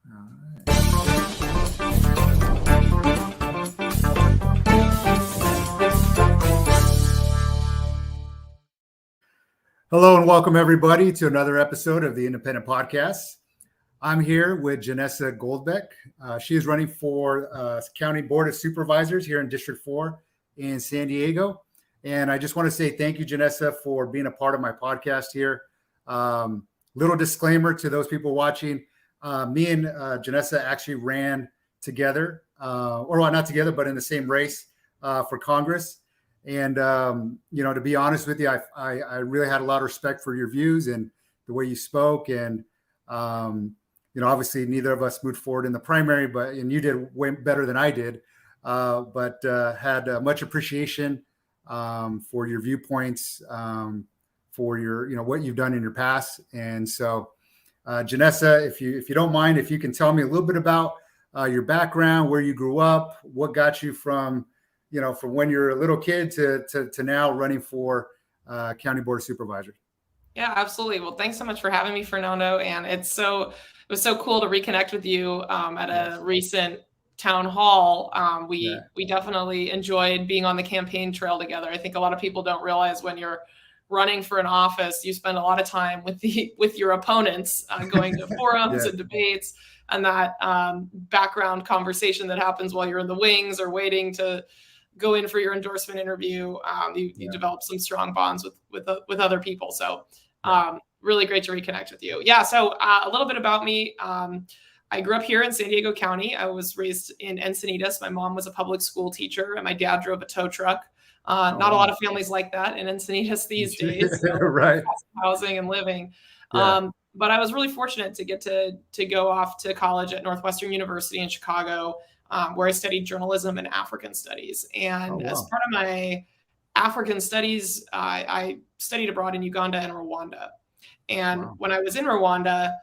Hello and welcome everybody to another episode of the Independent Podcast. I'm here with Janessa Goldbeck. She is running for County Board of Supervisors here in District 4 in San Diego. And I just want to say thank you, Janessa, for being a part of my podcast here. Little disclaimer to those people watching. Me and Janessa actually ran together, or well, not together, but in the same race for Congress. And, to be honest with you, I really had a lot of respect for your views and the way you spoke. And, obviously neither of us moved forward in the primary, and you did way better than I did, but had much appreciation for your viewpoints, for your, what you've done in your past. And so, Janessa, if you don't mind, if you can tell me a little bit about your background, where you grew up, what got you from when you're a little kid to now running for County Board of Supervisors. Yeah, absolutely. Well, thanks so much for having me, Fernando. And it was so cool to reconnect with you at a recent town hall. We definitely enjoyed being on the campaign trail together. I think a lot of people don't realize when you're running for an office, you spend a lot of time with your opponents, going to forums and debates, and that background conversation that happens while you're in the wings or waiting to go in for your endorsement interview. You develop some strong bonds with other people. So really great to reconnect with you. Yeah. So a little bit about me. I grew up here in San Diego County. I was raised in Encinitas. My mom was a public school teacher and my dad drove a tow truck. Not a lot of families like that in Encinitas these days. So right. Housing and living. But I was really fortunate to get to go off to college at Northwestern University in Chicago, where I studied journalism and African studies. And as part of my African studies, I studied abroad in Uganda and Rwanda. And when I was in Rwanda,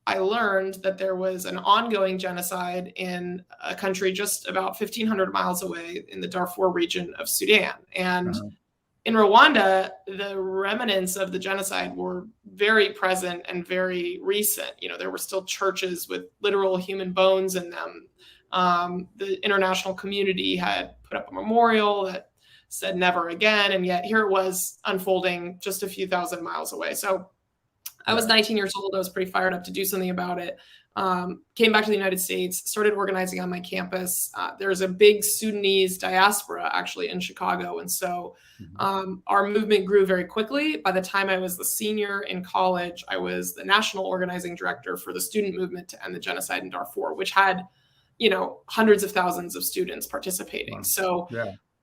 I learned that there was an ongoing genocide in a country just about 1,500 miles away in the Darfur region of Sudan. And in Rwanda, the remnants of the genocide were very present and very recent. There were still churches with literal human bones in them. The international community had put up a memorial that said never again. And yet here it was unfolding just a few thousand miles away. So I was 19 years old. I was pretty fired up to do something about it. Came back to the United States, started organizing on my campus. There's a big Sudanese diaspora actually in Chicago. And so our movement grew very quickly. By the time I was the senior in college, I was the national organizing director for the student movement to end the genocide in Darfur, which had hundreds of thousands of students participating. So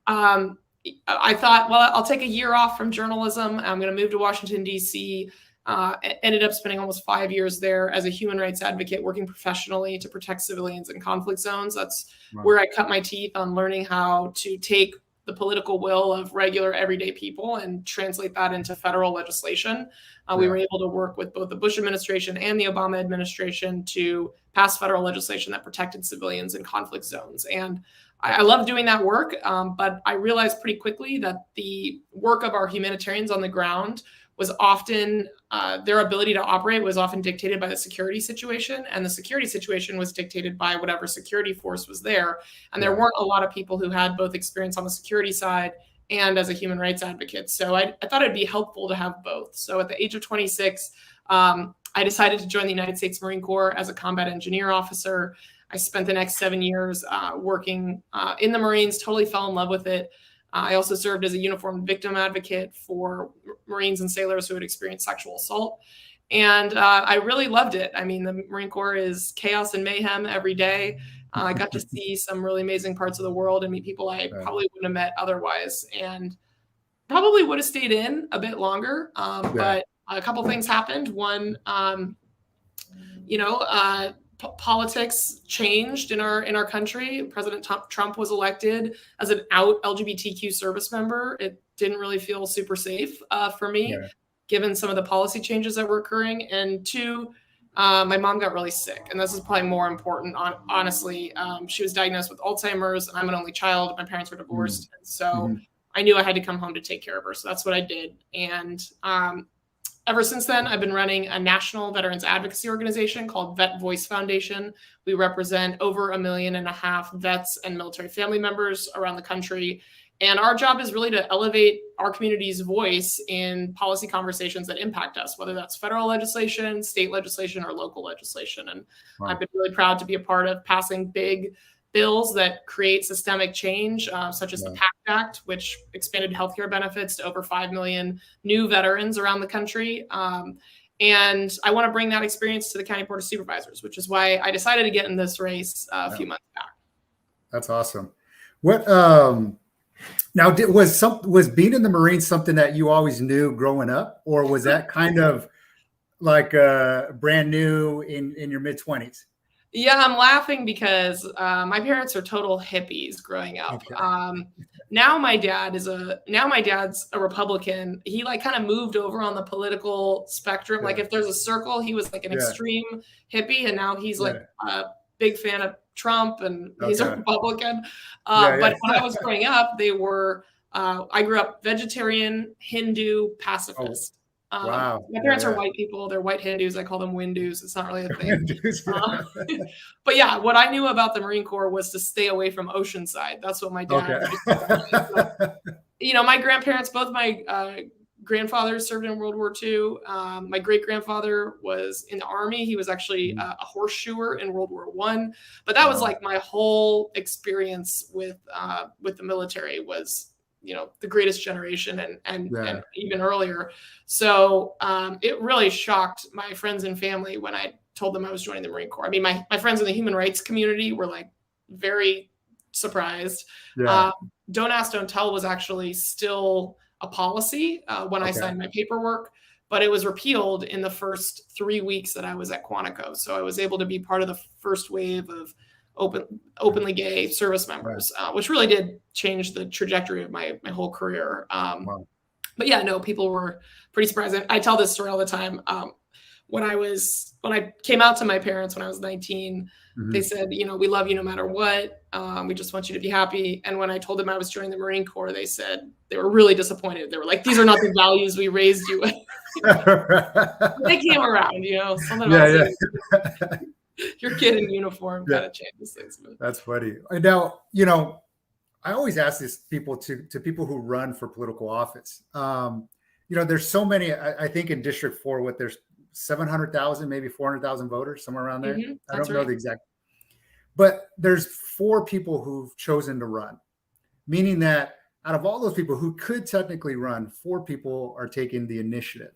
I thought, well, I'll take a year off from journalism. I'm going to move to Washington, D.C. Ended up spending almost 5 years there as a human rights advocate, working professionally to protect civilians in conflict zones. That's where I cut my teeth on learning how to take the political will of regular everyday people and translate that into federal legislation. We were able to work with both the Bush administration and the Obama administration to pass federal legislation that protected civilians in conflict zones. And I love doing that work, but I realized pretty quickly that the work of our humanitarians on the ground was often, their ability to operate was often dictated by the security situation. And the security situation was dictated by whatever security force was there. And there weren't a lot of people who had both experience on the security side and as a human rights advocate. So I thought it'd be helpful to have both. So at the age of 26, I decided to join the United States Marine Corps as a combat engineer officer. I spent the next 7 years working in the Marines, totally fell in love with it. I also served as a uniformed victim advocate for Marines and sailors who had experienced sexual assault. And I really loved it. I mean, the Marine Corps is chaos and mayhem every day. I got to see some really amazing parts of the world and meet people I probably wouldn't have met otherwise. And probably would have stayed in a bit longer. But a couple things happened. One, politics changed in our country. President Trump was elected as an out LGBTQ service member. It didn't really feel super safe for me, given some of the policy changes that were occurring. And two, my mom got really sick, and this is probably more important. Honestly, she was diagnosed with Alzheimer's. I'm an only child. My parents were divorced, and so I knew I had to come home to take care of her. So that's what I did. And ever since then, I've been running a national veterans advocacy organization called Vet Voice Foundation. We represent over 1.5 million vets and military family members around the country. And our job is really to elevate our community's voice in policy conversations that impact us, whether that's federal legislation, state legislation, or local legislation. And I've been really proud to be a part of passing big bills that create systemic change, such as the PACT Act, which expanded healthcare benefits to over 5 million new veterans around the country. And I want to bring that experience to the County Board of Supervisors, which is why I decided to get in this race a few months back. That's awesome. What now was being in the Marines something that you always knew growing up, or was that kind of like brand new in your mid-20s? Yeah, I'm laughing because my parents are total hippies growing up. Okay. Now my dad's a Republican. He like kind of moved over on the political spectrum. Yeah. Like if there's a circle, he was like an extreme hippie, and now he's like a big fan of Trump, and he's a Republican. But when I was growing up, they were. I grew up vegetarian, Hindu, pacifist. Wow. My parents are white people. They're white Hindus. I call them Windus. It's not really a thing. But yeah, what I knew about the Marine Corps was to stay away from Oceanside. That's what my dad. So, my grandparents, both my grandfathers served in World War II. My great grandfather was in the Army. He was actually a horseshoeer in World War I. But that was like my whole experience with the military was. The greatest generation and even earlier. So it really shocked my friends and family when I told them I was joining the Marine Corps. I mean, my friends in the human rights community were like very surprised. Don't ask, don't tell was actually still a policy when I signed my paperwork, but it was repealed in the first 3 weeks that I was at Quantico. So I was able to be part of the first wave of openly gay service members, which really did change the trajectory of my whole career. But yeah, no, people were pretty surprised. I tell this story all the time. When I came out to my parents when I was 19, they said, we love you no matter what. We just want you to be happy. And when I told them I was joining the Marine Corps, they said they were really disappointed. They were like, these are not the values we raised you with. They came around, something about your kid in uniform kind of changes things. That's funny. Now, I always ask this to people who run for political office. There's so many, I think in District 4, there's 700,000, maybe 400,000 voters, somewhere around there. I don't know the exact, but there's 4 people who've chosen to run, meaning that out of all those people who could technically run, 4 people are taking the initiative.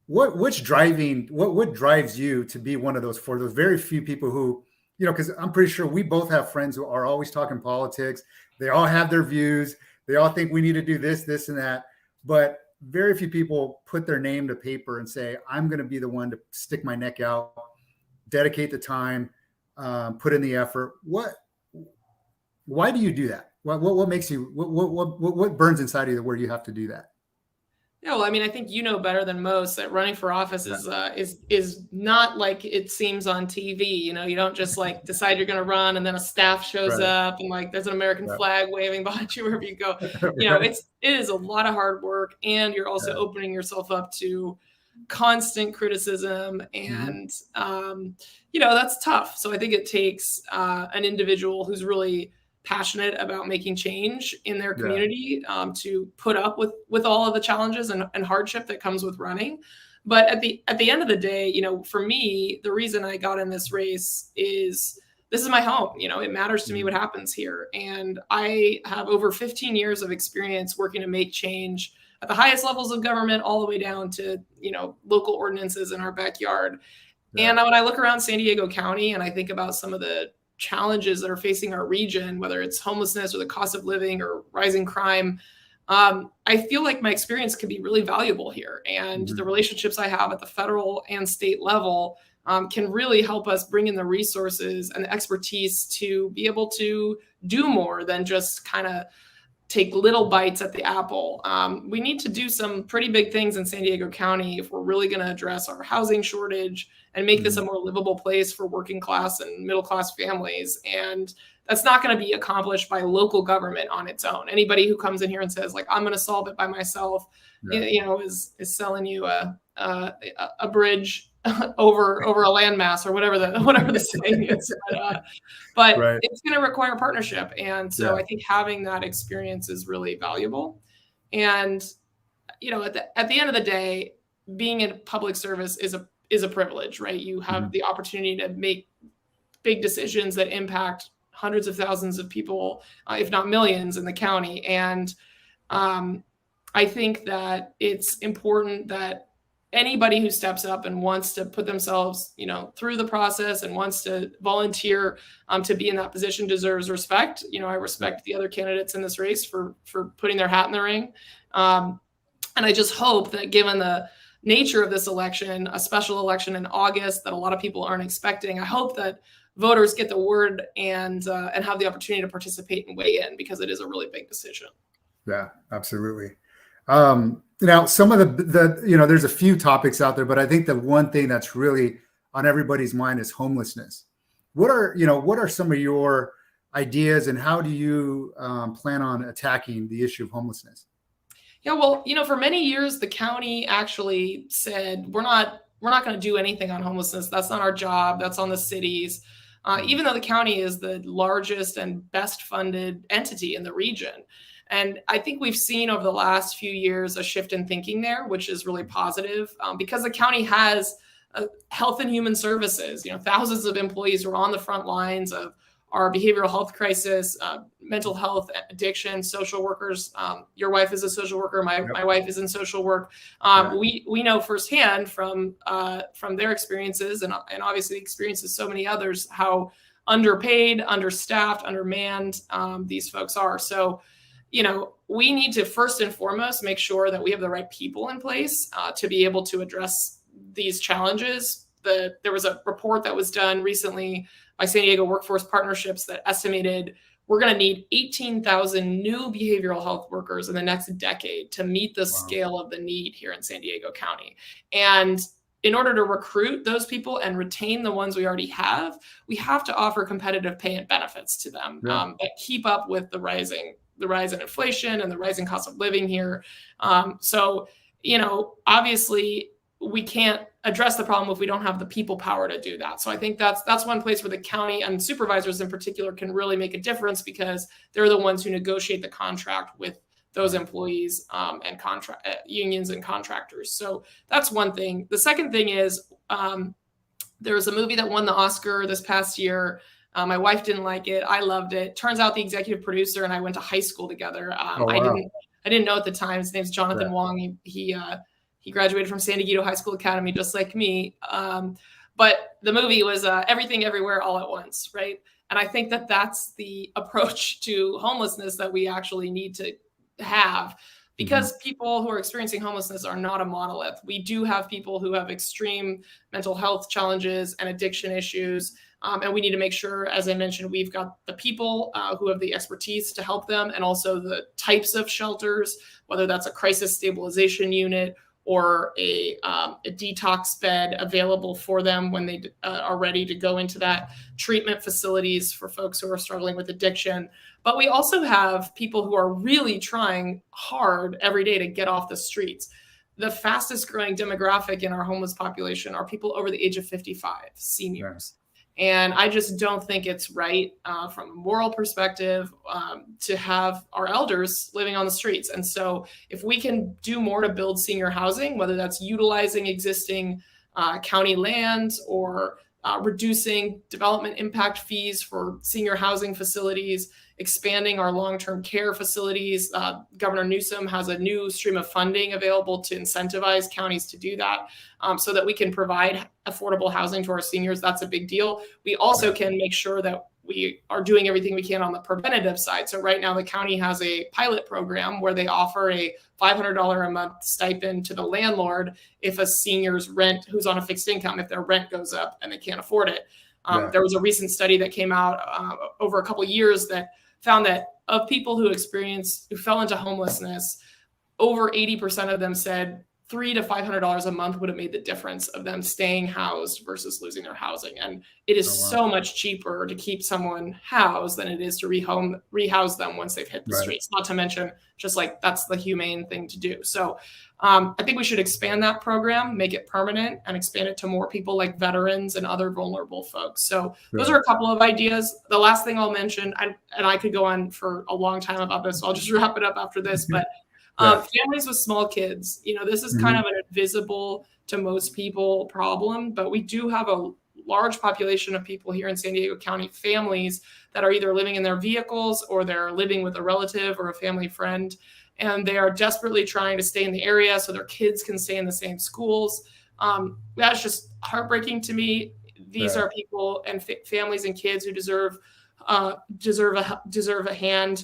What drives you to be one of those 4, those very few people who, because I'm pretty sure we both have friends who are always talking politics. They all have their views. They all think we need to do this, this, and that. But very few people put their name to paper and say, I'm going to be the one to stick my neck out, dedicate the time, put in the effort. Why do you do that? What makes you, what burns inside of you where you have to do that? Yeah, well, I mean, I think better than most that running for office is not like it seems on TV. You don't just like decide you're going to run and then a staff shows up and like there's an American flag waving behind you wherever you go. It is a lot of hard work, and you're also opening yourself up to constant criticism, and that's tough. So I think it takes an individual who's really passionate about making change in their community to put up with all of the challenges and hardship that comes with running. But at the end of the day, for me, the reason I got in this race is this is my home. It matters to me what happens here. And I have over 15 years of experience working to make change at the highest levels of government, all the way down to, local ordinances in our backyard. And when I look around San Diego County and I think about some of the challenges that are facing our region, whether it's homelessness or the cost of living or rising crime, I feel like my experience could be really valuable here. And the relationships I have at the federal and state level can really help us bring in the resources and the expertise to be able to do more than just kind of take little bites at the apple. We need to do some pretty big things in San Diego County if we're really going to address our housing shortage and make this a more livable place for working class and middle class families. And that's not going to be accomplished by local government on its own. Anybody who comes in here and says, like, I'm going to solve it by myself, is selling you a bridge over a landmass, or whatever the saying is. But it's going to require partnership. And so I think having that experience is really valuable. And, at the end of the day, being in public service is a privilege, right? You have the opportunity to make big decisions that impact hundreds of thousands of people, if not millions, in the county. And I think that it's important that anybody who steps up and wants to put themselves, through the process and wants to volunteer to be in that position deserves respect. I respect the other candidates in this race for putting their hat in the ring. And I just hope that, given the nature of this election, a special election in August that a lot of people aren't expecting, I hope that voters get the word and have the opportunity to participate and weigh in, because it is a really big decision. Yeah, absolutely. Now, some of the there's a few topics out there, but I think the one thing that's really on everybody's mind is homelessness. What are some of your ideas, and how do you plan on attacking the issue of homelessness? Yeah, well, for many years, the county actually said, we're not going to do anything on homelessness. That's not our job. That's on the cities. Even though the county is the largest and best funded entity in the region. And I think we've seen over the last few years a shift in thinking there, which is really positive, because the county has health and human services, thousands of employees who are on the front lines of our behavioral health crisis, mental health, addiction, social workers. Your wife is a social worker. My wife is in social work. We know firsthand from their experiences and obviously the experiences of so many others, how underpaid, understaffed, undermanned these folks are. So, we need to first and foremost make sure that we have the right people in place to be able to address these challenges. There was a report that was done recently by San Diego Workforce Partnerships that estimated we're going to need 18,000 new behavioral health workers in the next decade to meet the scale of the need here in San Diego County. And in order to recruit those people and retain the ones we already have, we have to offer competitive pay and benefits to them that keep up with the rise in inflation and the rising cost of living here. So, obviously we can't address the problem if we don't have the people power to do that. So I think that's one place where the county and supervisors in particular can really make a difference, because they're the ones who negotiate the contract with those employees and unions and contractors. So that's one thing. The second thing is there was a movie that won the Oscar this past year. My wife didn't like it. I loved it. Turns out the executive producer and I went to high school together. I didn't know at the time. His name's Jonathan Wong. He graduated from San Diego High School Academy, just like me. But the movie was Everything Everywhere All at Once, right? And I think that that's the approach to homelessness that we actually need to have, because people who are experiencing homelessness are not a monolith. We do have people who have extreme mental health challenges and addiction issues. And we need to make sure, as I mentioned, we've got the people who have the expertise to help them, and also the types of shelters, whether that's a crisis stabilization unit or a detox bed available for them when they are ready to go into that, treatment facilities for folks who are struggling with addiction. But we also have people who are really trying hard every day to get off the streets. The fastest growing demographic in our homeless population are people over the age of 55, seniors. And I just don't think it's right from a moral perspective to have our elders living on the streets. And so if we can do more to build senior housing, whether that's utilizing existing county lands or reducing development impact fees for senior housing facilities, expanding our long-term care facilities. Governor Newsom has a new stream of funding available to incentivize counties to do that so that we can provide affordable housing to our seniors. That's a big deal. We also can make sure that we are doing everything we can on the preventative side. So right now the county has a pilot program where they offer a $500 a month stipend to the landlord if a senior's rent, who's on a fixed income, if their rent goes up and they can't afford it. There was a recent study that came out over a couple of years that found that of people who fell into homelessness, over 80% of them said $300 to $500 a month would have made the difference of them staying housed versus losing their housing. And it is so much cheaper to keep someone housed than it is to rehouse them once they've hit the streets. Not to mention, just like that's the humane thing to do. So I think we should expand that program, make it permanent, and expand it to more people like veterans and other vulnerable folks. So those are a couple of ideas. The last thing I'll mention, and I could go on for a long time about this, so I'll just wrap it up after this, but families with small kids, this is kind of an invisible to most people problem, but we do have a large population of people here in San Diego County, families that are either living in their vehicles or they're living with a relative or a family friend, and they are desperately trying to stay in the area so their kids can stay in the same schools. That's just heartbreaking to me. These are people and families and kids who deserve a hand,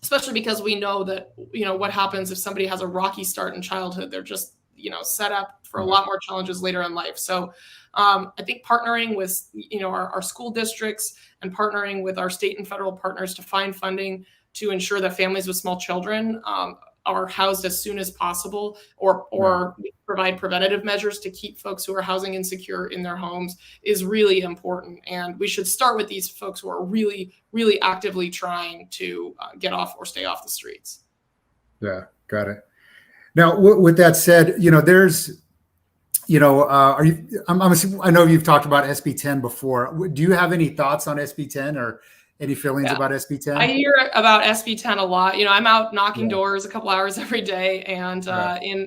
especially because we know that, what happens if somebody has a rocky start in childhood. They're just, set up for a lot more challenges later in life. So I think partnering with, our school districts and partnering with our state and federal partners to find funding to ensure that families with small children are housed as soon as possible, or provide preventative measures to keep folks who are housing insecure in their homes is really important. And we should start with these folks who are really, really actively trying to get off or stay off the streets. Yeah, got it. Now, with that said, there's, I know you've talked about SB 10 before. Do you have any thoughts on SB 10 or any feelings about SB 10? I hear about SB 10 a lot. I'm out knocking doors a couple hours every day. And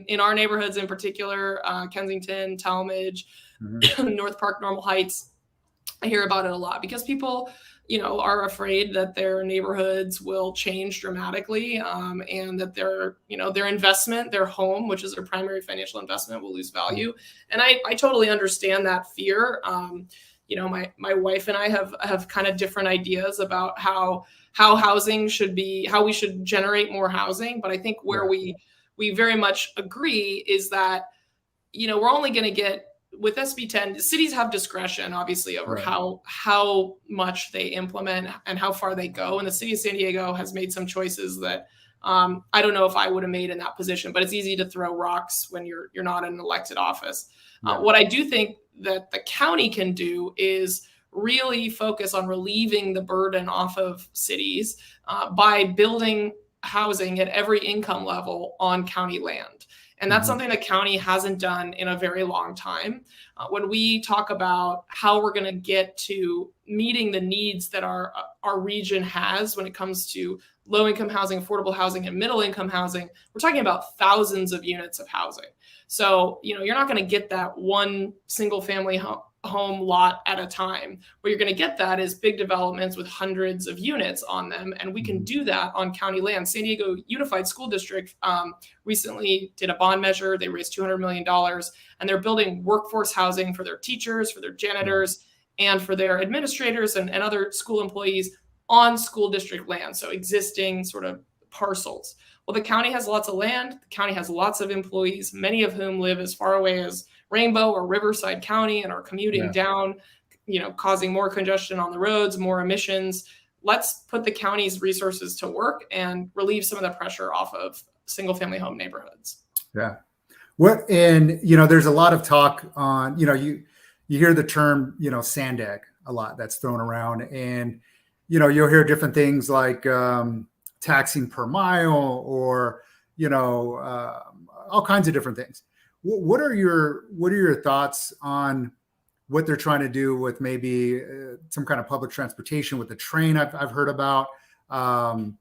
in our neighborhoods in particular, Kensington, Talmadge, North Park, Normal Heights, I hear about it a lot because people, are afraid that their neighborhoods will change dramatically, and that their investment, their home, which is their primary financial investment, will lose value. And I totally understand that fear. My wife and I have kind of different ideas about how housing should be, how we should generate more housing. But I think where we very much agree is that, we're only going to get, with SB 10, cities have discretion, obviously, over how much they implement and how far they go. And the city of San Diego has made some choices that I don't know if I would have made in that position, but it's easy to throw rocks when you're not in an elected office. What I do think that the county can do is really focus on relieving the burden off of cities by building housing at every income level on county land. And that's something the county hasn't done in a very long time. When we talk about how we're going to get to meeting the needs that our region has when it comes to low-income housing, affordable housing, and middle-income housing, we're talking about thousands of units of housing. So, you're not going to get that one single-family home lot at a time. Where you're going to get that is big developments with hundreds of units on them, and we can do that on county land. San Diego Unified School District recently did a bond measure. They raised $200 million, and they're building workforce housing for their teachers, for their janitors, and for their administrators and other school employees on school district land, so existing sort of parcels. Well, the county has lots of land. The county has lots of employees, many of whom live as far away as Rainbow or Riverside County and are commuting down, causing more congestion on the roads, more emissions. Let's put the county's resources to work and relieve some of the pressure off of single family home neighborhoods. Yeah. There's a lot of talk on, you hear the term, Sandag a lot that's thrown around, and, you'll hear different things like taxing per mile or, all kinds of different things. What are your thoughts on what they're trying to do with maybe some kind of public transportation with the train I've heard about? Do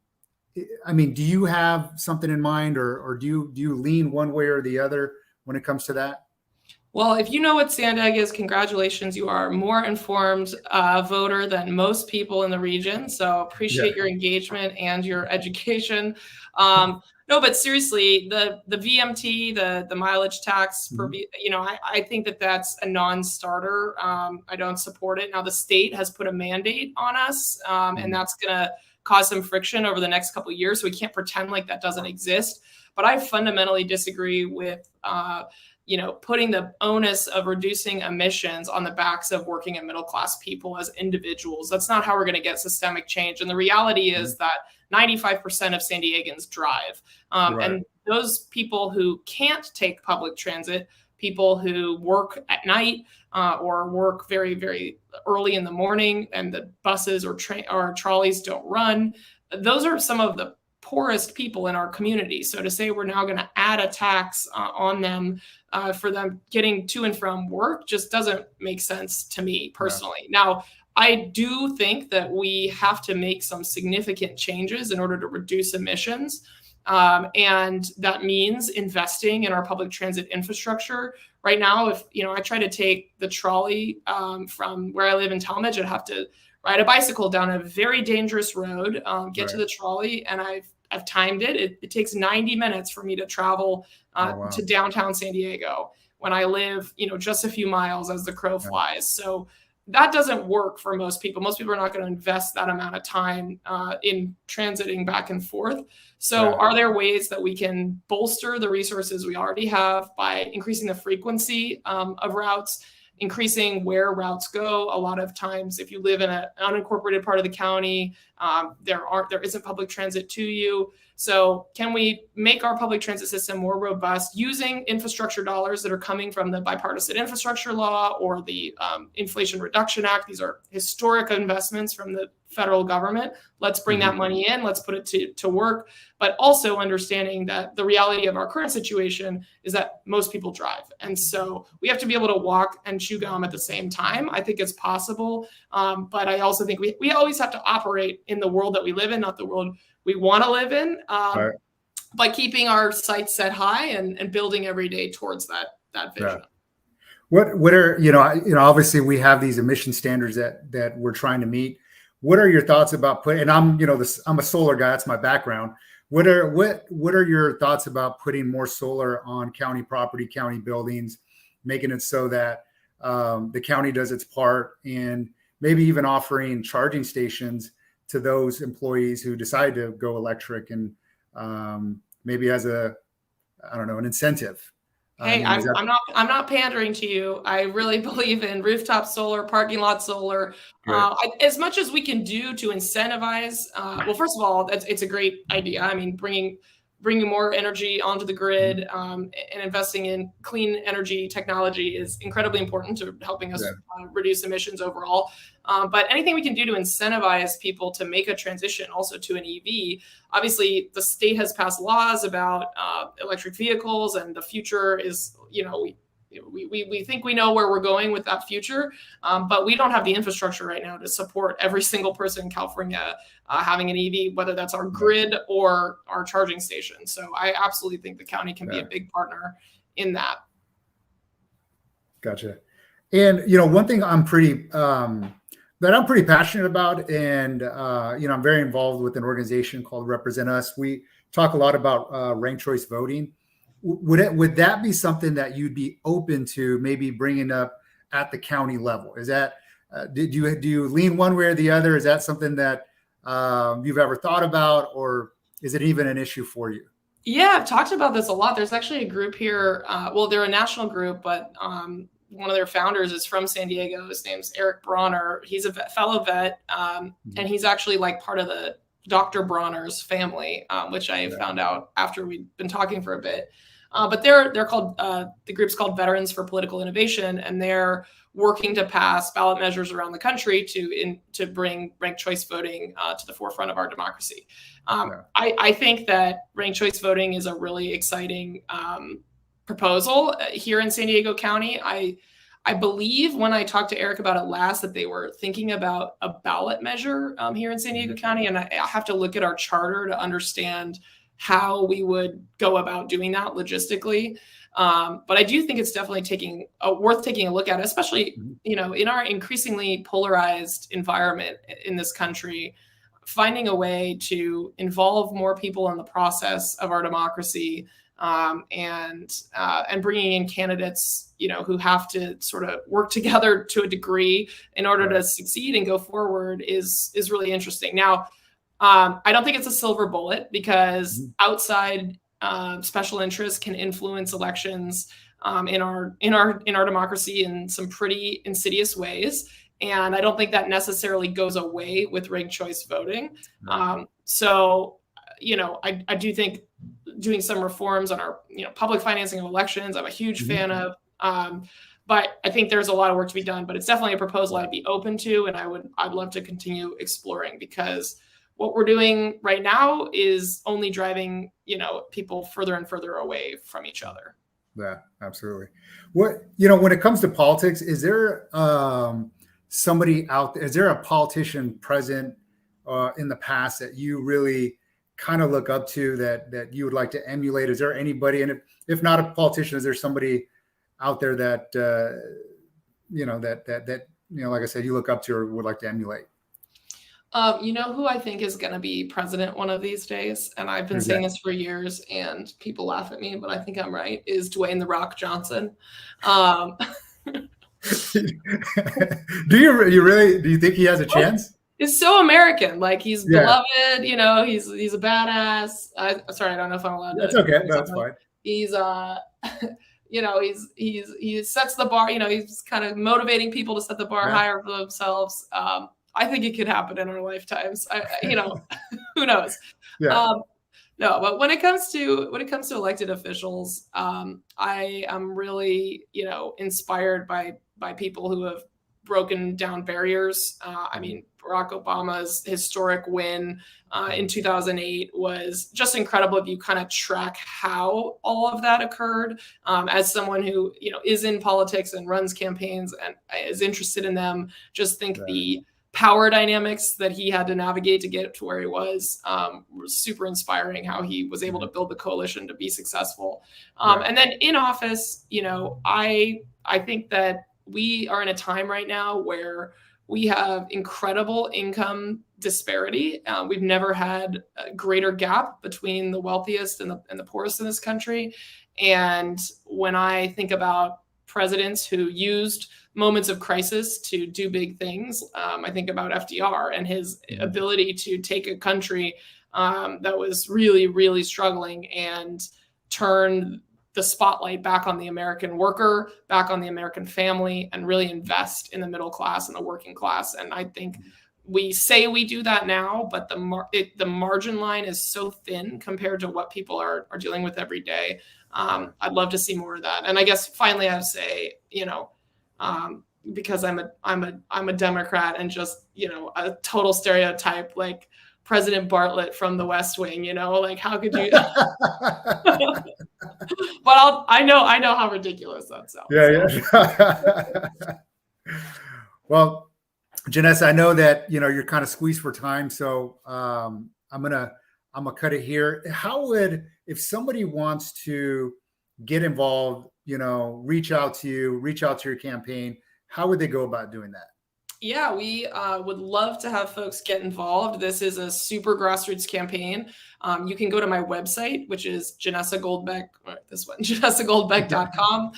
you have something in mind, or do you lean one way or the other when it comes to that? Well, if you know what Sandag is, congratulations. You are a more informed voter than most people in the region. So appreciate your engagement and your education. No, but seriously, the VMT, the mileage tax, I think that's a non-starter. I don't support it. Now, the state has put a mandate on us, and that's going to cause some friction over the next couple of years. So we can't pretend like that doesn't exist. But I fundamentally disagree with putting the onus of reducing emissions on the backs of working and middle class people as individuals. That's not how we're going to get systemic change. And the reality is that 95% of San Diegans drive. And those people who can't take public transit, people who work at night or work very, very early in the morning and the buses or trolleys don't run, those are some of the poorest people in our community. So to say we're now going to add a tax on them for them getting to and from work just doesn't make sense to me personally. Now, I do think that we have to make some significant changes in order to reduce emissions. And that means investing in our public transit infrastructure. Right now, if I try to take the trolley from where I live in Talmadge, I'd have to ride a bicycle down a very dangerous road, get to the trolley, and I've timed it. It takes 90 minutes for me to travel to downtown San Diego when I live, just a few miles as the crow flies. So that doesn't work for most people. Most people are not going to invest that amount of time in transiting back and forth. So are there ways that we can bolster the resources we already have by increasing the frequency of routes, increasing where routes go? A lot of times, if you live in an unincorporated part of the county, there isn't public transit to you. So can we make our public transit system more robust using infrastructure dollars that are coming from the bipartisan infrastructure law or the Inflation Reduction Act? These are historic investments from the federal government. Let's bring that money in. Let's put it to work. But also understanding that the reality of our current situation is that most people drive. And so we have to be able to walk and chew gum at the same time. I think it's possible. But I also think we always have to operate in the world that we live in, not the world we want to live in, by keeping our sights set high and building every day towards that vision. What are, obviously we have these emission standards that we're trying to meet. What are your thoughts about and I'm a solar guy, that's my background. What are your thoughts about putting more solar on county property, county buildings, making it so that the county does its part, and maybe even offering charging stations to those employees who decide to go electric, and maybe as an incentive? Hey, I'm not pandering to you. I really believe in rooftop solar, parking lot solar. As much as we can do to incentivize. Well, first of all, it's a great idea. I mean, bringing more energy onto the grid and investing in clean energy technology is incredibly important to helping us reduce emissions overall. But anything we can do to incentivize people to make a transition also to an EV. Obviously, the state has passed laws about electric vehicles, and the future is, we think we know where we're going with that future, but we don't have the infrastructure right now to support every single person in California having an EV, whether that's our grid or our charging station. So I absolutely think the county can be a big partner in that. Gotcha. And, one thing I'm pretty passionate about, and, I'm very involved with an organization called Represent Us. We talk a lot about ranked choice voting. Would that be something that you'd be open to maybe bringing up at the county level? Is that, do you lean one way or the other? Is that something that you've ever thought about, or is it even an issue for you? Yeah, I've talked about this a lot. There's actually a group here. They're a national group, but one of their founders is from San Diego. His name's Eric Bronner. He's a fellow vet, and he's actually like part of the Dr. Bronner's family, which I found out after we'd been talking for a bit. But they're called, the group's called Veterans for Political Innovation, and they're working to pass ballot measures around the country to bring ranked choice voting to the forefront of our democracy. I think that ranked choice voting is a really exciting proposal here in San Diego County. I believe when I talked to Eric about it last that they were thinking about a ballot measure here in San Diego County, and I have to look at our charter to understand how we would go about doing that logistically. But I do think it's definitely worth taking a look at, especially, in our increasingly polarized environment in this country. Finding a way to involve more people in the process of our democracy, and bringing in candidates, who have to sort of work together to a degree in order to succeed and go forward is really interesting. Now, I don't think it's a silver bullet, because outside special interests can influence elections in our democracy in some pretty insidious ways. And I don't think that necessarily goes away with ranked choice voting. So, I do think doing some reforms on our, public financing of elections, I'm a huge fan of. But I think there's a lot of work to be done. But it's definitely a proposal I'd be open to, and I'd love to continue exploring, because what we're doing right now is only driving, people further and further away from each other. Yeah, absolutely. When it comes to politics, is there somebody out there? Is there a politician present in the past that you really kind of look up to, that you would like to emulate? Is there anybody, and if not a politician, is there somebody out there that like I said, you look up to or would like to emulate? Who I think is going to be president one of these days, and I've been saying this for years, and people laugh at me, but I think I'm right, is Dwayne "The Rock" Johnson. Do you think he has a chance? He's so American. Like, he's beloved, he's a badass. Sorry, I don't know if I'm allowed to. That's okay. That's fine. He's he sets the bar, he's kind of motivating people to set the bar higher for themselves. I think it could happen in our lifetimes. Who knows? Yeah. No, but when it comes to elected officials, I am really, inspired by people who have broken down barriers. Barack Obama's historic win in 2008 was just incredible if you kind of track how all of that occurred. As someone who, is in politics and runs campaigns and is interested in them, just think the power dynamics that he had to navigate to get to where he was super inspiring, how he was able to build the coalition to be successful. And then in office, I think that we are in a time right now where we have incredible income disparity. We've never had a greater gap between the wealthiest and the poorest in this country. And when I think about presidents who used moments of crisis to do big things, I think about FDR and his ability to take a country that was really, really struggling and turn the spotlight back on the American worker, back on the American family, and really invest in the middle class and the working class. And I think we say we do that now, but the margin line is so thin compared to what people are dealing with every day. I'd love to see more of that. And I guess finally I'd say, because I'm a Democrat and just, a total stereotype, like President Bartlett from The West Wing, like, how could you? But I know how ridiculous that sounds. Yeah. Well, Janessa, I know that you're kind of squeezed for time, so I'm gonna cut it here. How would, if somebody wants to get involved, reach out to your campaign, how would they go about doing that? Yeah, we would love to have folks get involved. This is a super grassroots campaign. You can go to my website, which is Janessa Goldbeck, janessagoldbeck.com.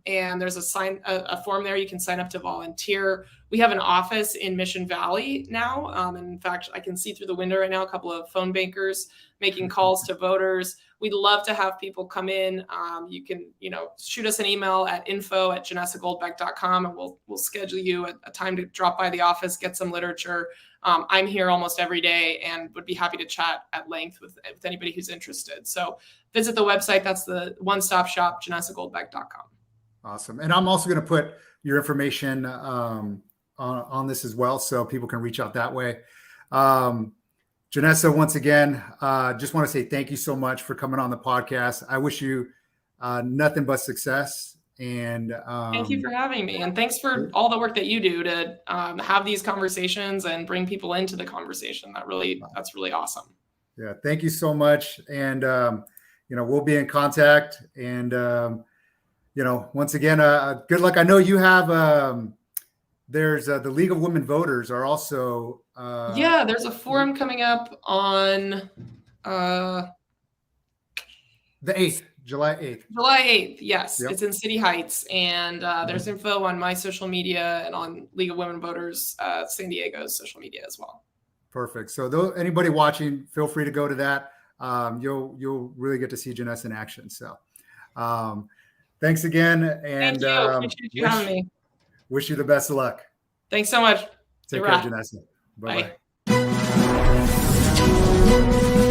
And there's a form there. You can sign up to volunteer. We have an office in Mission Valley now. And in fact, I can see through the window right now a couple of phone bankers making calls to voters. We'd love to have people come in. You can, shoot us an email at info@janessagoldbeck.com, and we'll schedule you a time to drop by the office, get some literature. I'm here almost every day and would be happy to chat at length with anybody who's interested. So visit the website. That's the one-stop shop, janessagoldbeck.com. Awesome. And I'm also going to put your information on this as well, so people can reach out that way. Janessa, once again, just want to say thank you so much for coming on the podcast. I wish you nothing but success. And thank you for having me. And thanks for all the work that you do to have these conversations and bring people into the conversation. That's really awesome. Yeah. Thank you so much. And, we'll be in contact. And, once again, good luck. I know you have, there's the League of Women Voters are also. There's a forum coming up on the 8th. July 8th. July 8th, yes. Yep. It's in City Heights. And there's info on my social media and on League of Women Voters San Diego's social media as well. Perfect. So anybody watching, feel free to go to that. You'll really get to see Janessa in action. So Thanks again. And thank you. Appreciate you having me. Wish you the best of luck. Thanks so much. Take care, Janessa. Bye. Bye-bye.